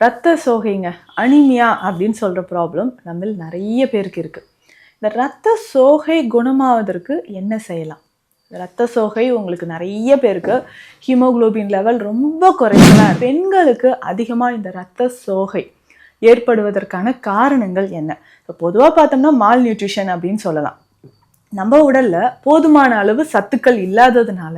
ரத்த சோகைங்க அனீமியா அப்படின்னு சொல்கிற ப்ராப்ளம் நம்ம நிறைய பேருக்கு இருக்குது. இந்த ரத்த சோகை குணமாவதற்கு என்ன செய்யலாம்? ரத்த சோகை உங்களுக்கு நிறைய பேருக்கு ஹீமோகுளோபின் லெவல் ரொம்ப குறைச்சலாக, பெண்களுக்கு அதிகமாக இந்த ரத்த சோகை ஏற்படுவதற்கான காரணங்கள் என்ன? இப்போ பொதுவாக பார்த்தோம்னா மால் நியூட்ரிஷன் அப்படின்னு சொல்லலாம். நம்ம உடல்ல போதுமான அளவு சத்துக்கள் இல்லாததுனால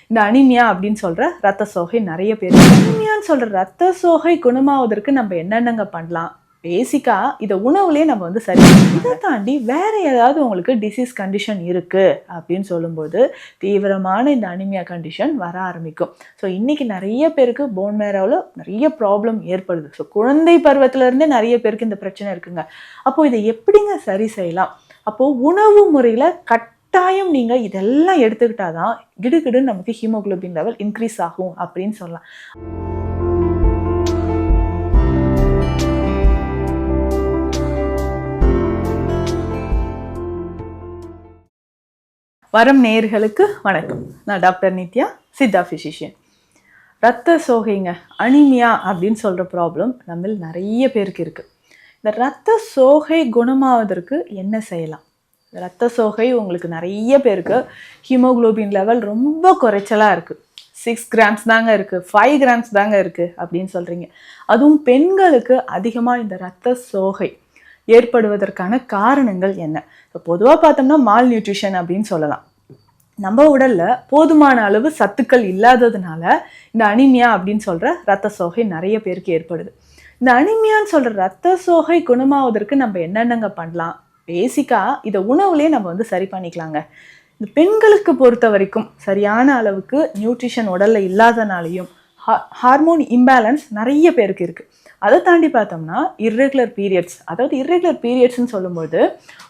இந்த அனிமியா அப்படின்னு சொல்ற ரத்த சோகை நிறைய பேர். அனிமியான்னு சொல்ற ரத்த சோகை குணமாவதற்கு நம்ம என்னென்னங்க பண்ணலாம்? பேசிக்கா இதை உணவுலேயே நம்ம சரி. இதை தாண்டி வேற ஏதாவது உங்களுக்கு டிசீஸ் கண்டிஷன் இருக்கு அப்படின்னு சொல்லும்போது தீவிரமான இந்த அனிமியா கண்டிஷன் வர ஆரம்பிக்கும். ஸோ இன்னைக்கு நிறைய பேருக்கு போன் மேரோவில் நிறைய ப்ராப்ளம் ஏற்படுது. ஸோ குழந்தை பருவத்துல இருந்தே நிறைய பேருக்கு இந்த பிரச்சனை இருக்குங்க. அப்போ இதை எப்படிங்க சரி செய்யலாம்? அப்போது உணவு முறையில் கட்டாயம் நீங்கள் இதெல்லாம் எடுத்துக்கிட்டாதான் கிடுகிடுன்னு நமக்கு ஹீமோகுளோபின் லெவல் இன்க்ரீஸ் ஆகும் அப்படின்னு சொல்லலாம். வரம் நேயர்களுக்கு வணக்கம். நான் டாக்டர் நித்யா, சித்தா ஃபிசிஷியன். ரத்த சோகைங்க அனீமியா அப்படின்னு சொல்கிற ப்ராப்ளம் நம்ம நிறைய பேருக்கு இருக்குது. இந்த ரத்த சோகை குணமாவதற்கு என்ன செய்யலாம்? ரத்த சோகை உங்களுக்கு நிறைய பேருக்கு ஹீமோகுளோபின் லெவல் ரொம்ப குறைச்சலாக இருக்குது. 6 கிராம்ஸ் தாங்க இருக்குது, 5 கிராம்ஸ் தாங்க இருக்குது அப்படின்னு சொல்கிறீங்க. அதுவும் பெண்களுக்கு அதிகமாக இந்த ரத்த சோகை ஏற்படுவதற்கான காரணங்கள் என்ன? இப்போ பொதுவாக பார்த்தோம்னா மால் நியூட்ரிஷன் அப்படின்னு சொல்லலாம். நம்ம உடலில் போதுமான அளவு சத்துக்கள் இல்லாததுனால இந்த அனிமியா அப்படின்னு சொல்கிற ரத்த சோகை நிறைய பேருக்கு ஏற்படுது. இந்த அனிமியான்னு சொல்கிற ரத்த சோகை குணமாவதற்கு நம்ம என்னென்னங்க பண்ணலாம்? பேசிக்காக இதை உணவுலேயே நம்ம சரி பண்ணிக்கலாங்க. இந்த பெண்களுக்கு பொறுத்த வரைக்கும் சரியான அளவுக்கு நியூட்ரிஷன் உடலில் இல்லாதனாலையும் ஹார்மோன் இம்பேலன்ஸ் நிறைய பேருக்கு இருக்குது. அதை தாண்டி பார்த்தோம்னா இர்ரெகுலர் பீரியட்ஸ், அதாவது இர்ரெகுலர் பீரியட்ஸ்ன்னு சொல்லும்போது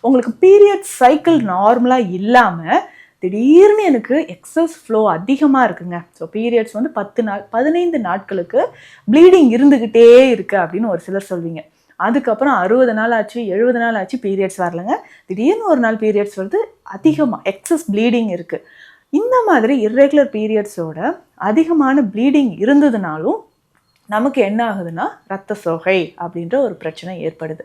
உங்களுக்கு பீரியட்ஸ் சைக்கிள் நார்மலாக இல்லாமல் திடீர்னு எனக்கு எக்ஸஸ் ஃப்ளோ அதிகமாக இருக்குங்க. ஸோ பீரியட்ஸ் 10 நாள் 15 நாட்களுக்கு ப்ளீடிங் இருந்துக்கிட்டே இருக்குது அப்படின்னு ஒரு சிலர் சொல்வீங்க. அதுக்கப்புறம் 60 நாள் ஆச்சு, 70 நாள் ஆச்சு, பீரியட்ஸ் வரலைங்க. திடீர்னு ஒரு நாள் பீரியட்ஸ் வருது, அதிகமாக எக்ஸஸ் ப்ளீடிங் இருக்குது. இந்த மாதிரி இர்ரெகுலர் பீரியட்ஸோட அதிகமான ப்ளீடிங் இருந்ததுனாலும் நமக்கு என்ன ஆகுதுன்னா ரத்த சோகை அப்படின்ற ஒரு பிரச்சனை ஏற்படுது.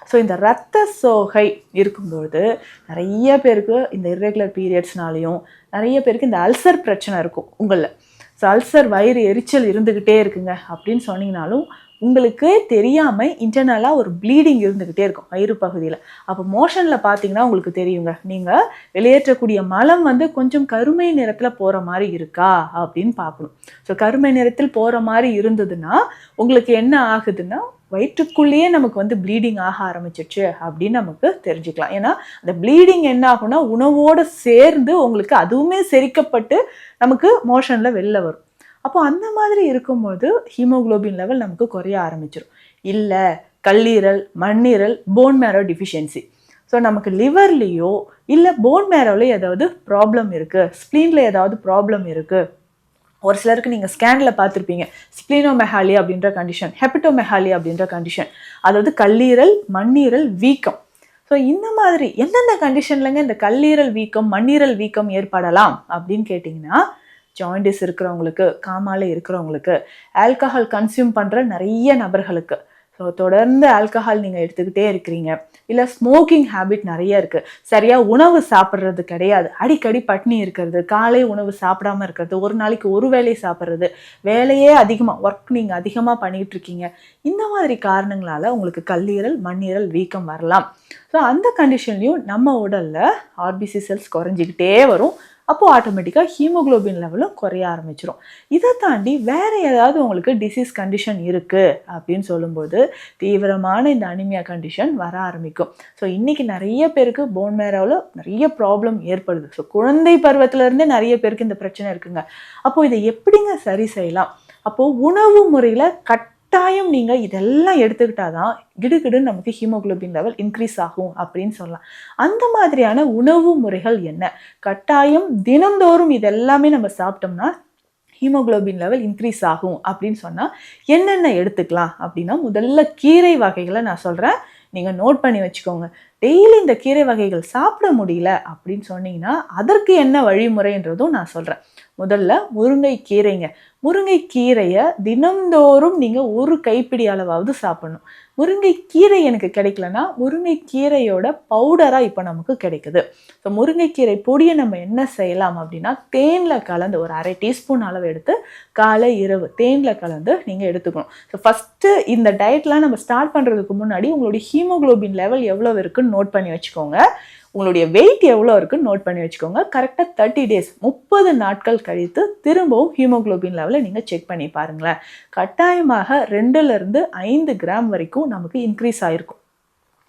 ஸோ இந்த ரத்த சோகை இருக்கும்பொழுது நிறைய பேருக்கு இந்த இர்ரெகுலர் பீரியட்ஸ்னாலையும் நிறைய பேருக்கு இந்த அல்சர் பிரச்சனை இருக்கும் உங்களில். ஸோ அல்சர், வயிறு எரிச்சல் இருந்துக்கிட்டே இருக்குங்க அப்படின்னு சொன்னீங்கனாலும் உங்களுக்கு தெரியாமல் இன்டர்னலாக ஒரு ப்ளீடிங் இருந்துக்கிட்டே இருக்கும் வயிறு பகுதியில். அப்போ மோஷனில் பார்த்தீங்கன்னா உங்களுக்கு தெரியுங்க, நீங்கள் வெளியேற்றக்கூடிய மலம் கொஞ்சம் கருமை நிறத்தில் போகிற மாதிரி இருக்கா அப்படின்னு பார்க்கணும். ஸோ கருமை நிறத்தில் போகிற மாதிரி இருந்ததுன்னா உங்களுக்கு என்ன ஆகுதுன்னா வயிற்றுக்குள்ளேயே நமக்கு ப்ளீடிங் ஆக ஆரம்பிச்சிடுச்சு அப்படின்னு நமக்கு தெரிஞ்சுக்கலாம். ஏன்னா அந்த ப்ளீடிங் என்ன ஆகும்னா உணவோடு சேர்ந்து உங்களுக்கு அதுவுமே செரிக்கப்பட்டு நமக்கு மோஷனில் வெளில வரும். அப்போ அந்த மாதிரி இருக்கும்போது ஹீமோகுளோபின் லெவல் நமக்கு குறைய ஆரம்பிச்சிடும். இல்லை கல்லீரல், மண்ணீரல், போன் மேரோ டிஃபிஷியன்சி. ஸோ நமக்கு லிவர்லேயோ இல்லை போன் மேரோலையோ ஏதாவது ப்ராப்ளம் இருக்குது, ஸ்ப்ளீனில் ஏதாவது ப்ராப்ளம் இருக்குது. ஒரு சிலருக்கு நீங்கள் ஸ்கேனில் பார்த்துருப்பீங்க ஸ்ப்ளீனோமெகாலியா அப்படின்ற கண்டிஷன், ஹெப்படோமெகாலியா அப்படின்ற கண்டிஷன், அதாவது கல்லீரல், மண்ணீரல் வீக்கம். ஸோ இந்த மாதிரி எந்தெந்த கண்டிஷன்லங்க இந்த கல்லீரல் வீக்கம், மண்ணீரல் வீக்கம் ஏற்படலாம் அப்படின்னு கேட்டிங்கன்னா ஜாயிண்டிஸ் இருக்கிறவங்களுக்கு, காமாலை இருக்கிறவங்களுக்கு, ஆல்கஹால் கன்சியூம் பண்ணுற நிறைய நபர்களுக்கு, ஸோ தொடர்ந்து ஆல்கஹால் நீங்கள் எடுத்துக்கிட்டே இருக்கிறீங்க, இல்லை ஸ்மோக்கிங் ஹேபிட் நிறைய இருக்குது, சரியாக உணவு சாப்பிட்றது கிடையாது, அடிக்கடி பட்னி இருக்கிறது, காலை உணவு சாப்பிடாமல் இருக்கிறது, ஒரு நாளைக்கு ஒரு வேளை சாப்பிட்றது, வேலையே அதிகமாக ஒர்க் நீங்கள் அதிகமாக பண்ணிகிட்டு இருக்கீங்க, இந்த மாதிரி காரணங்களால் உங்களுக்கு கல்லீரல், மண்ணீரல் வீக்கம் வரலாம். ஸோ அந்த கண்டிஷன்லையும் நம்ம உடலில் ஆர்பிசி செல்ஸ் குறைஞ்சிக்கிட்டே வரும். அப்போது ஆட்டோமேட்டிக்காக ஹீமோகுளோபின் லெவலும் குறைய ஆரம்பிச்சிடும். இதை தாண்டி வேறு ஏதாவது உங்களுக்கு டிசீஸ் கண்டிஷன் இருக்குது அப்படின்னு சொல்லும்போது தீவிரமான இந்த அனிமியா கண்டிஷன் வர ஆரம்பிக்கும். ஸோ இன்றைக்கி நிறைய பேருக்கு போன் மேரோவில் நிறைய ப்ராப்ளம் ஏற்படுது. ஸோ குழந்தை பருவத்திலேருந்தே நிறைய பேருக்கு இந்த பிரச்சனை இருக்குங்க. அப்போது இதை எப்படிங்க சரி செய்யலாம்? அப்போது உணவு முறையில் கட்டாயம் நீங்கள் இதெல்லாம் எடுத்துக்கிட்டாதான் கிடுகிடுன்னு நமக்கு ஹீமோகுளோபின் லெவல் இன்க்ரீஸ் ஆகும் அப்படின்னு சொல்லலாம். அந்த மாதிரியான உணவு முறைகள் என்ன? கட்டாயம் தினந்தோறும் இதெல்லாமே நம்ம சாப்பிட்டோம்னா ஹீமோகுளோபின் லெவல் இன்க்ரீஸ் ஆகும் அப்படின்னு சொன்னால் என்னென்ன எடுத்துக்கலாம் அப்படின்னா முதல்ல கீரை வகைகளை நான் சொல்கிறேன், நீங்கள் நோட் பண்ணி வச்சுக்கோங்க. டெய்லி இந்த கீரை வகைகள் சாப்பிட முடியல அப்படின்னு சொன்னீங்கன்னா அதற்கு என்ன வழிமுறைன்றதும் நான் சொல்கிறேன். முதல்ல முருங்கைக்கீரைங்க. முருங்கைக்கீரையை தினம்தோறும் நீங்கள் ஒரு கைப்பிடி அளவாவது சாப்பிடணும். முருங்கைக்கீரை எனக்கு கிடைக்கலன்னா முருங்கைக்கீரையோட பவுடராக இப்போ நமக்கு கிடைக்குது. ஸோ முருங்கைக்கீரை பொடியை நம்ம என்ன செய்யலாம் அப்படின்னா தேனில் கலந்து ஒரு 1/2 டீஸ்பூன் அளவு எடுத்து காலை இரவு தேனில் கலந்து நீங்கள் எடுத்துக்கணும். ஸோ ஃபஸ்ட்டு இந்த டயட்லாம் நம்ம ஸ்டார்ட் பண்ணுறதுக்கு முன்னாடி உங்களுடைய ஹீமோகுளோபின் லெவல் எவ்வளோ இருக்குன்னு நோட் பண்ணி வச்சுக்கோங்க. உங்களுடைய வெயிட் எவ்வளோ இருக்குன்னு நோட் பண்ணி வச்சுக்கோங்க. கரெக்டாக 30 டேஸ் 30 நாட்கள் கழித்து திரும்பவும் ஹீமோகுளோபின் லெவலை நீங்கள் செக் பண்ணி பாருங்களேன். கட்டாயமாக 2லிருந்து 5 கிராம் வரைக்கும் நமக்கு இன்க்ரீஸ் ஆகிருக்கும்.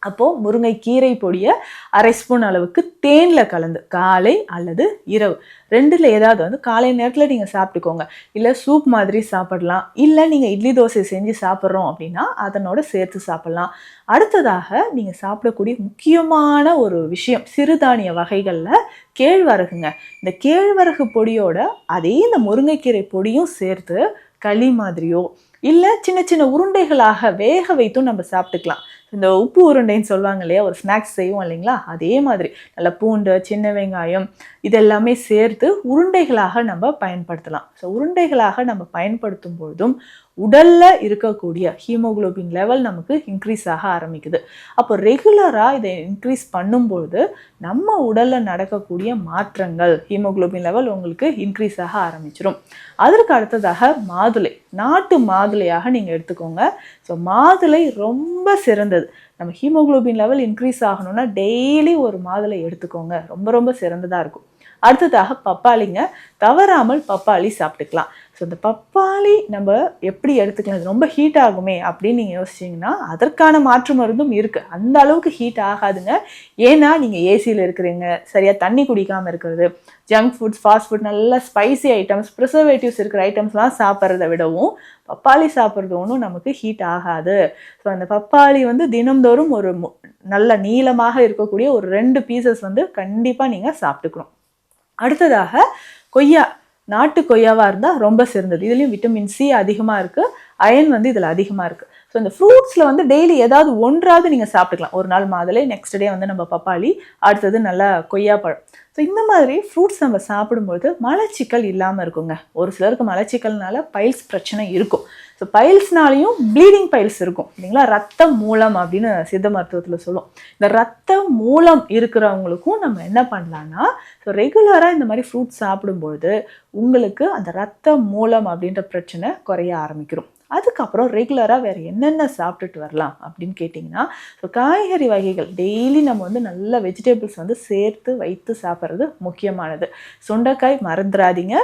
அப்போது முருங்கைக்கீரை பொடியை 1/2 ஸ்பூன் அளவுக்கு தேனில் கலந்து காலை அல்லது இரவு 2ல் ஏதாவது வந்து காலை நேரத்தில் நீங்கள் சாப்பிட்டுக்கோங்க. இல்லை சூப் மாதிரி சாப்பிடலாம், இல்லை நீங்கள் இட்லி தோசை செஞ்சு சாப்பிட்றோம் அப்படின்னா அதனோட சேர்த்து சாப்பிட்லாம். அடுத்ததாக நீங்கள் சாப்பிடக்கூடிய முக்கியமான ஒரு விஷயம் சிறுதானிய வகைகளில் கேழ்வரகுங்க. இந்த கேழ்வரகு பொடியோட அதே இந்த முருங்கைக்கீரை பொடியும் சேர்த்து களி மாதிரியோ இல்லை சின்ன சின்ன உருண்டைகளாக வேக வைத்தும் நம்ம சாப்பிட்டுக்கலாம். இந்த உப்பு உருண்டைன்னு சொல்லுவாங்க இல்லையா, ஒரு ஸ்நாக்ஸ் செய்வோம் இல்லைங்களா, அதே மாதிரி நல்ல பூண்டு சின்ன வெங்காயம் இதெல்லாமே சேர்த்து உருண்டைகளாக நம்ம பயன்படுத்தலாம். ஸோ உருண்டைகளாக நம்ம பயன்படுத்தும் பொழுதும் உடலில் இருக்கக்கூடிய ஹீமோகுளோபின் லெவல் நமக்கு இன்க்ரீஸ் ஆக ஆரம்பிக்குது. அப்போ ரெகுலராக இதை இன்க்ரீஸ் பண்ணும்பொழுது நம்ம உடலில் நடக்கக்கூடிய மாற்றங்கள் ஹீமோகுளோபின் லெவல் உங்களுக்கு இன்க்ரீஸ் ஆக ஆரம்பிச்சிடும். அதற்கு அடுத்ததாக மாதுளை, நாட்டு மாதுளையாக நீங்கள் எடுத்துக்கோங்க. ஸோ மாதுளை ரொம்ப சிறந்தது. நம்ம ஹீமோகுளோபின் லெவல் இன்க்ரீஸ் ஆகணும்னா டெய்லி ஒரு மாதுளை எடுத்துக்கோங்க, ரொம்ப ரொம்ப சிறந்ததாக இருக்கும். அடுத்ததாக பப்பாளிங்க, தவறாமல் பப்பாளி சாப்பிட்டுக்கலாம். ஸோ இந்த பப்பாளி நம்ம எப்படி எடுத்துக்கலாம், இது ரொம்ப ஹீட் ஆகுமே அப்படின்னு நீங்கள் யோசிச்சிங்கன்னா அதற்கான மாற்று மருந்தும் இருக்குது. அந்த அளவுக்கு ஹீட் ஆகாதுங்க. ஏன்னா நீங்கள் ஏசியில் இருக்கிறீங்க, சரியாக தண்ணி குடிக்காமல் இருக்கிறது, ஜங்க் ஃபுட்ஸ் ஃபாஸ்ட் ஃபுட் நல்ல ஸ்பைசி ஐட்டம்ஸ் ப்ரிசர்வேட்டிவ்ஸ் இருக்கிற ஐட்டம்ஸ்லாம் சாப்பிட்றத விடவும் பப்பாளி சாப்பிட்றது ஒன்றும் நமக்கு ஹீட் ஆகாது. ஸோ அந்த பப்பாளி வந்து தினம்தோறும் ஒரு நல்ல நீளமாக இருக்கக்கூடிய ஒரு 2 பீசஸ் வந்து கண்டிப்பாக நீங்கள் சாப்பிட்டுக்கணும். அடுத்ததாக கொய்யா, நாட்டு கொய்யாவாக இருந்தால் ரொம்ப சிறந்தது. இதுலேயும் விட்டமின் சி அதிகமாக இருக்குது, அயன் வந்து இதில் அதிகமாக இருக்குது. ஸோ இந்த ஃப்ரூட்ஸில் வந்து டெய்லி ஏதாவது ஒன்றாவது நீங்கள் சாப்பிட்டுக்கலாம். ஒரு நாள் மாதுளை, நெக்ஸ்ட் டே வந்து நம்ம பப்பாளி, அடுத்தது நல்லா கொய்யாப்பழம். ஸோ இந்த மாதிரி ஃப்ரூட்ஸ் நம்ம சாப்பிடும்போது மலச்சிக்கல் இல்லாமல் இருக்குங்க. ஒரு சிலருக்கு மலச்சிக்கல்னால பைல்ஸ் பிரச்சனை இருக்கும். ஸோ பைல்ஸ்னாலையும் ப்ளீடிங் பைல்ஸ் இருக்கும் இல்லைங்களா, ரத்த மூலம் அப்படின்னு சித்த மருத்துவத்தில் சொல்லுவோம். இந்த ரத்த மூலம் இருக்கிறவங்களுக்கும் நம்ம என்ன பண்ணலான்னா, ஸோ ரெகுலராக இந்த மாதிரி ஃப்ரூட்ஸ் சாப்பிடும்பொழுது உங்களுக்கு அந்த ரத்த மூலம் அப்படின்ற பிரச்சனை குறைய ஆரம்பிக்கிறோம். அதுக்கப்புறம் ரெகுலராக வேறு என்னென்ன சாப்பிட்டுட்டு வரலாம் அப்படின்னு கேட்டிங்கன்னா, ஸோ காய்கறி வகைகள் டெய்லி நம்ம வந்து நல்ல வெஜிடபிள்ஸ் வந்து சேர்த்து வைத்து சாப்பிட்றது முக்கியமானது. சுண்டைக்காய் மறந்துடாதீங்க.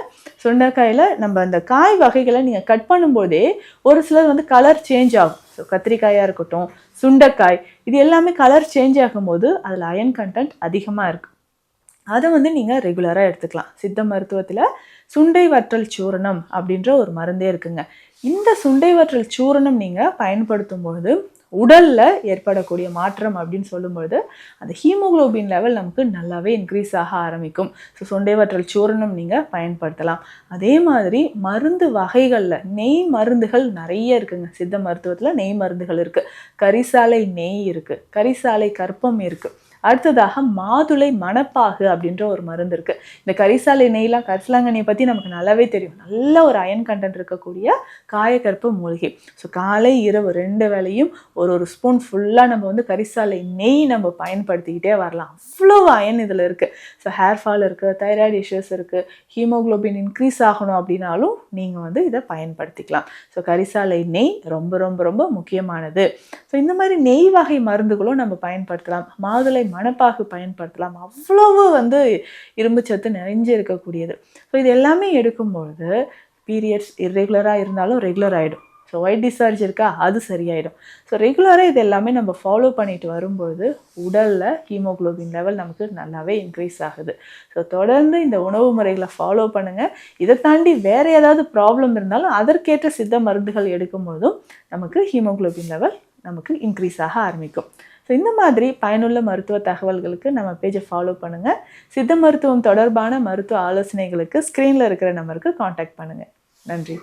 சுண்டைக்காயில் நம்ம அந்த காய் வகைகளை நீங்கள் கட் பண்ணும்போதே ஒரு சிலர் வந்து கலர் சேஞ்ச் ஆகும். ஸோ கத்திரிக்காயாக இருக்கட்டும், சுண்டைக்காய், இது எல்லாமே கலர் சேஞ்ச் ஆகும்போது அதில் அயன் கண்டென்ட் அதிகமாக இருக்குது. அதை வந்து நீங்கள் ரெகுலராக எடுத்துக்கலாம். சித்த மருத்துவத்தில் சுண்டை வற்றல் சூரணம் அப்படின்ற ஒரு மருந்தே இருக்குங்க. இந்த சுண்டை வற்றல் சூரணம் நீங்கள் பயன்படுத்தும் பொழுது உடலில் ஏற்படக்கூடிய மாற்றம் அப்படின்னு சொல்லும்பொழுது அந்த ஹீமோகுளோபின் லெவல் நமக்கு நல்லாவே இன்க்ரீஸ் ஆக ஆரம்பிக்கும். ஸோ சுண்டை வற்றல் சூரணம் நீங்கள் பயன்படுத்தலாம். அதே மாதிரி மருந்து வகைகளில் நெய் மருந்துகள் நிறைய இருக்குங்க. சித்த மருத்துவத்தில் நெய் மருந்துகள் இருக்குது. கரிசாலை நெய் இருக்குது, கரிசாலை கற்பம் இருக்குது. அடுத்ததாக மாதுளை மணப்பாகு அப்படின்ற ஒரு மருந்து இருக்குது. இந்த கரிசாலை நெய்லாம், கரிசலாங்கண்ணியை பற்றி நமக்கு நல்லாவே தெரியும். நல்ல ஒரு அயன் கண்டென்ட் இருக்கக்கூடிய காயக்கற்ப மூலிகை. ஸோ காலை இரவு 2 வேளையும் ஒரு ஸ்பூன் ஃபுல்லாக நம்ம வந்து கரிசாலை நெய் நம்ம பயன்படுத்திக்கிட்டே வரலாம். அவ்வளோ அயன் இதில் இருக்குது. ஸோ ஹேர் ஃபால் இருக்குது, தைராய்டு இஷ்யூஸ் இருக்குது, ஹீமோகுளோபின் இன்க்ரீஸ் ஆகணும் அப்படின்னாலும் நீங்கள் வந்து இதை பயன்படுத்திக்கலாம். ஸோ கரிசாலை நெய் ரொம்ப ரொம்ப ரொம்ப முக்கியமானது. ஸோ இந்த மாதிரி நெய் வகை மருந்துகளும் நம்ம பயன்படுத்தலாம். மாதுளை மணப்பாகு பயன்படுத்தலாம். அவ்வளவு வந்து இரும்பு சத்து நிறைஞ்சு இருக்கக்கூடியது. ஸோ இது எல்லாமே எடுக்கும்பொழுது பீரியட்ஸ் இர்ரெகுலராக இருந்தாலும் ரெகுலர் ஆகிடும். ஸோ ஒயிட் டிஸ்சார்ஜ் இருக்கா, அது சரியாயிடும். ஸோ ரெகுலராக இது எல்லாமே நம்ம ஃபாலோ பண்ணிட்டு வரும்பொழுது உடலில் ஹீமோகுளோபின் லெவல் நமக்கு நல்லாவே இன்க்ரீஸ் ஆகுது. ஸோ தொடர்ந்து இந்த உணவு முறைகளை ஃபாலோ பண்ணுங்கள். இதை தாண்டி வேறு ஏதாவது ப்ராப்ளம் இருந்தாலும் அதற்கேற்ற சித்த மருந்துகள் எடுக்கும்போதும் நமக்கு ஹீமோகுளோபின் லெவல் நமக்கு இன்க்ரீஸ் ஆக ஆரம்பிக்கும். ஸோ இந்த மாதிரி பயனுள்ள மருத்துவ தகவல்களுக்கு நம்ம பேஜை ஃபாலோ பண்ணுங்கள். சித்த மருத்துவம் தொடர்பான மருத்துவ ஆலோசனைகளுக்கு ஸ்க்ரீனில் இருக்கிற நம்பருக்கு காண்டாக்ட் பண்ணுங்கள். நன்றி.